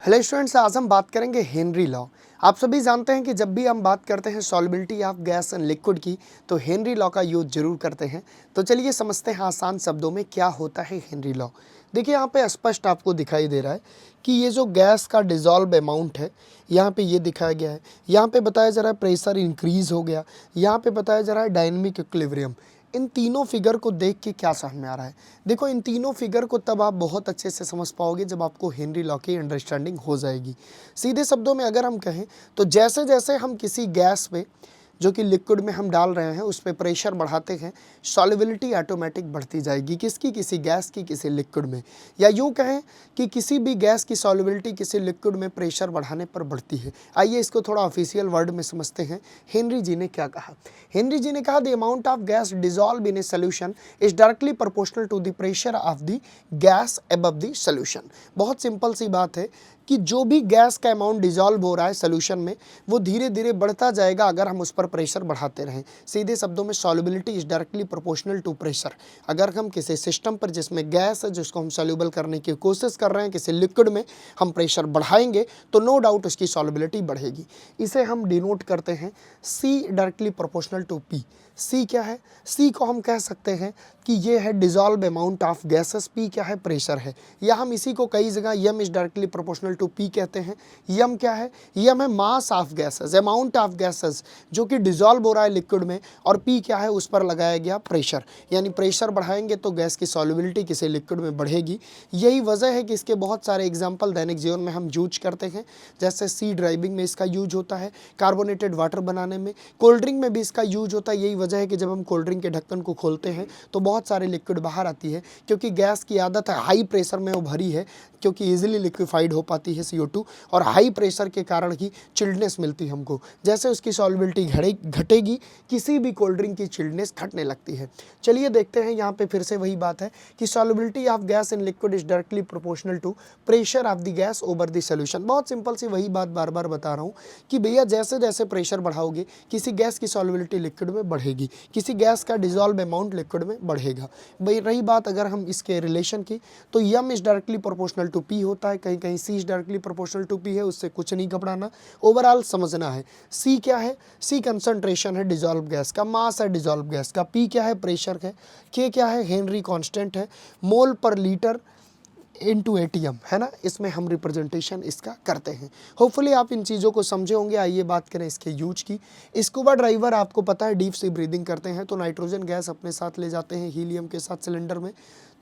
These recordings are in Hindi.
हेलो स्टूडेंट्स, आज हम बात करेंगे हेनरी लॉ। आप सभी जानते हैं कि जब भी हम बात करते हैं solubility of gas and liquid की तो हेनरी लॉ का यूज जरूर करते हैं। तो चलिए समझते हैं आसान शब्दों में क्या होता है हेनरी लॉ। देखिए यहाँ पे स्पष्ट आपको दिखाई दे रहा है कि ये जो गैस का डिजॉल्व अमाउंट है यहाँ पे ये दिखाया गया है। यहाँ पे बताया जा रहा है प्रेशर इंक्रीज हो गया, यहाँ पे बताया जा रहा है डायनेमिक इक्विलिब्रियम। इन तीनों फिगर को देख के क्या समझ में आ रहा है? देखो, इन तीनों फिगर को तब आप बहुत अच्छे से समझ पाओगे जब आपको हेनरी लॉ की अंडरस्टैंडिंग हो जाएगी। सीधे शब्दों में अगर हम कहें तो जैसे जैसे हम किसी गैस पे जो कि लिक्विड में हम डाल रहे हैं उस पर प्रेशर बढ़ाते हैं, सॉल्युबिलिटी ऑटोमेटिक बढ़ती जाएगी। किसकी? किसी गैस की, किसी लिक्विड में। या यूँ कहें कि किसी भी गैस की सॉल्युबिलिटी किसी लिक्विड में प्रेशर बढ़ाने पर बढ़ती है। आइए इसको थोड़ा ऑफिशियल वर्ड में समझते हैं। हेनरी जी ने क्या कहा? हेनरी जी ने कहा the amount of gas dissolve in a solution is directly proportional to the pressure of the gas above the solution. बहुत सिंपल सी बात है कि जो भी गैस का अमाउंट डिजॉल्व हो रहा है सोल्यूशन में वो धीरे धीरे बढ़ता जाएगा अगर हम उस पर प्रेशर बढ़ाते रहें। सीधे शब्दों में solubility is directly proportional to pressure. अगर हम किसी सिस्टम पर जिसमें गैस है जिसको हम सॉल्युबल करने की कोशिश कर रहे हैं, किसी लिक्विड में हम प्रेशर बढ़ाएंगे तो नो डाउट उसकी सॉल्युबिलिटी बढ़ेगी। इसे हम डिनोट करते हैं see directly proportional to P. सी क्या है? सी को हम कह सकते हैं कि ये है dissolve amount of gases. P क्या है? प्रेशर है। या हम इसी को कई जगह M is directly proportional to P कहते हैं। यम क्या है? यम है mass of gases, amount of gases जो कि डिजॉल्व हो रहा है लिक्विड में, और पी क्या है? उस पर लगाया गया प्रेशर। यानी प्रेशर बढ़ाएंगे तो गैस की सॉल्युबिलिटी किसी लिक्विड में बढ़ेगी। यही वजह है कि इसके बहुत सारे एग्जाम्पल दैनिक जीवन में हम यूज करते हैं। जैसे सी ड्राइविंग में इसका यूज होता है, कार्बोनेटेड वाटर बनाने में, कोल्ड ड्रिंक में भी इसका यूज होता है। यही वजह है कि जब हम कोल्ड ड्रिंक के ढक्कन को खोलते हैं तो बहुत सारे लिक्विड बाहर आती है, क्योंकि गैस की आदत है हाई प्रेशर में वो भरी है, क्योंकि इजीली लिक्विफाइड हो पाती है CO2, और हाई प्रेशर के कारण ही चिल्डनेस मिलती है हमको। जैसे उसकी सॉल्युबिलिटी घटेगी किसी भी कोल्ड ड्रिंक की चिल्डनेस घटने लगती है। चलिए देखते हैं, यहाँ पे फिर से वही बात है कि solubility of gas in liquid is directly proportional to pressure of the gas over the solution. बहुत सिंपल सी वही बात बार बार बता रहा हूँ कि भैया जैसे जैसे प्रेशर बढ़ाओगे किसी गैस की सॉल्युबिलिटी लिक्विड में बढ़ेगी, किसी गैस का डिजॉल्व अमाउंट लिक्विड में बढ़ेगा। भाई रही बात अगर हम इसके रिलेशन की तो M is directly proportional to P होता है, कहीं कहीं C is directly proportional to P है, उससे कुछ नहीं घबराना, ओवरऑल समझना है। सी क्या है? सी कंसंट्रेशन है डिजॉल्व गैस का, मास है डिजॉल्व गैस का। पी क्या है? प्रेशर है। के क्या है? हेनरी कांस्टेंट है, मोल पर लीटर इनटू ATM है ना, इसमें हम रिप्रेजेंटेशन इसका करते हैं। होपफुली आप इन चीज़ों को समझे होंगे। आइए बात करें इसके यूज की। स्कूबा ड्राइवर आपको पता है डीप सी ब्रीदिंग करते हैं तो नाइट्रोजन गैस अपने साथ ले जाते हैं हीलियम के साथ सिलेंडर में,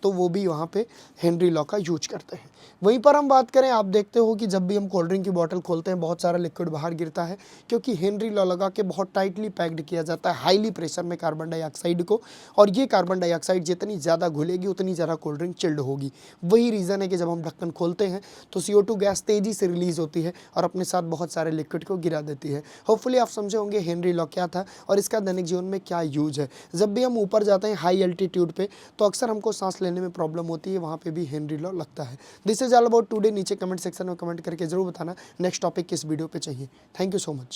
तो वो भी वहाँ पे हेनरी लॉ का यूज करते हैं। वहीं पर हम बात करें, आप देखते हो कि जब भी हम कोल्ड ड्रिंक की बोतल खोलते हैं बहुत सारा लिक्विड बाहर गिरता है, क्योंकि हेनरी लॉ लगा के बहुत टाइटली पैक्ड किया जाता है हाईली प्रेशर में कार्बन डाइऑक्साइड को, और ये कार्बन डाइऑक्साइड जितनी ज़्यादा घुलेगी उतनी ज़्यादा कोल्ड ड्रिंक चिल्ड होगी। वही रीज़न है कि जब हम ढक्कन खोलते हैं तो CO2 गैस तेज़ी से रिलीज होती है और अपने साथ बहुत सारे लिक्विड को गिरा देती है। होपफुली आप समझे होंगे हेनरी लॉ क्या था और इसका दैनिक जीवन में क्या यूज है। जब भी हम ऊपर जाते हैं हाई एल्टीट्यूड पे तो अक्सर हमको सांस लेने में प्रॉब्लम होती है, वहाँ पे भी हेनरी लॉ लगता है। This is all about today. नीचे कमेंट सेक्शन में कमेंट करके जरूर बताना नेक्स्ट टॉपिक किस वीडियो पे चाहिए। Thank you so much.